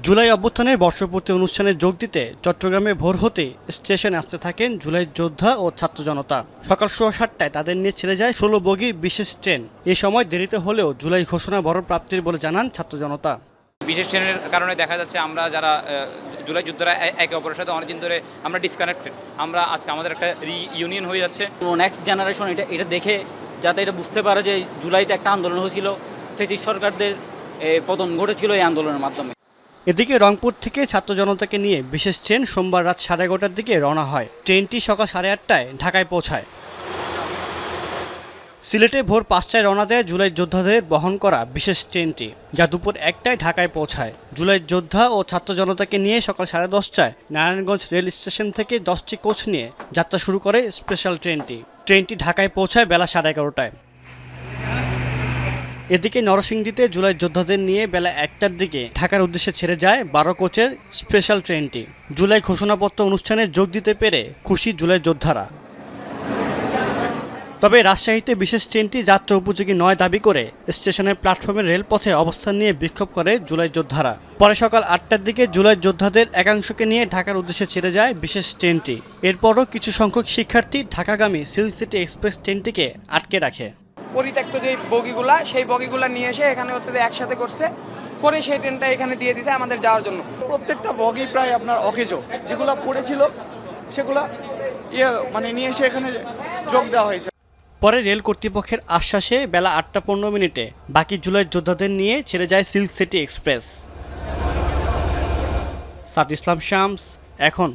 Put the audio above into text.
জুলাই অভ্যুত্থানের বর্ষপূর্তি অনুষ্ঠানে যোগ দিতে চট্টগ্রামে ভোর হতেই স্টেশনে আসতে থাকেন জুলাই যোদ্ধা ও ছাত্র জনতা। সকাল 7:30টায় তাদের নিয়ে ছেড়ে যায় 16 বগির বিশেষ ট্রেন। এ সময় দেরিতে হলেও জুলাই ঘোষণা বড় প্রাপ্তির বলে জানান ছাত্র জনতা। বিশেষ ট্রেনের কারণে দেখা যাচ্ছে আমরা যারা জুলাই যোদ্ধারা একে অপরের সাথে অনেকদিন ধরে আমরা ডিসকানেক্টেড, আমরা আজকে আমাদের একটা রিইউনিয়ন হয়ে যাচ্ছে। নেক্সট জেনারেশন এটা দেখে যাতে এটা বুঝতে পারে যে জুলাইতে একটা আন্দোলন হয়েছিল, ফেসিস্ট সরকারদের পতন ঘটেছিল এই আন্দোলনের মাধ্যমে। এদিকে রংপুর থেকে ছাত্র জনতাকে নিয়ে বিশেষ ট্রেন সোমবার রাত 11:30টার দিকে রওনা হয়। ট্রেনটি সকাল 8:30টায় ঢাকায় পৌঁছায়। সিলেটে ভোর 5টায় রওনা দেয় জুলাই যোদ্ধাদের বহন করা বিশেষ ট্রেনটি, যা দুপুর 1টায় ঢাকায় পৌঁছায়। জুলাই যোদ্ধা ও ছাত্র জনতাকে নিয়ে সকাল 10:30টায় নারায়ণগঞ্জ রেল স্টেশন থেকে 10টি কোচ নিয়ে যাত্রা শুরু করে স্পেশাল ট্রেনটি ঢাকায় পৌঁছায় বেলা 11:30টায়। এদিকে নরসিংদীতে জুলাই যোদ্ধাদের নিয়ে বেলা 1টার দিকে ঢাকার উদ্দেশ্যে ছেড়ে যায় 12 কোচের স্পেশাল ট্রেনটি। জুলাই ঘোষণাপত্র অনুষ্ঠানে যোগ দিতে পেরে খুশি জুলাই যোদ্ধারা। তবে রাজশাহীতে বিশেষ ট্রেনটি যাত্রা উপযোগী নয় দাবি করে স্টেশনের প্ল্যাটফর্মের রেলপথে অবস্থান নিয়ে বিক্ষোভ করে জুলাই যোদ্ধারা। পরে সকাল 8টার দিকে জুলাই যোদ্ধাদের একাংশকে নিয়ে ঢাকার উদ্দেশ্যে ছেড়ে যায় বিশেষ ট্রেনটি। এরপরও কিছু সংখ্যক শিক্ষার্থী ঢাকাগামী সিল্ক সিটি এক্সপ্রেস ট্রেনটিকে আটকে রাখে। পরিত্যক্ত যে বগিগুলা, সেই বগিগুলা নিয়ে এসে এখানে হচ্ছে যে একসাথে করছে, করে সেই ট্রেনটা এখানে দিয়ে দিছে আমাদের যাওয়ার জন্য। প্রত্যেকটা বগি প্রায় আপনার অকেজো, যেগুলো পড়েছিল সেগুলা নিয়ে এসে এখানে যোগ দেওয়া হয়েছে। পরে রেল কর্তৃপক্ষের আশ্বাসে বেলা 8টা 15 মিনিটে বাকি জুলাই যোদ্ধাদের নিয়ে ছেড়ে যায় সিল্ক সিটি এক্সপ্রেস। সাদ ইসলাম শামস, এখন।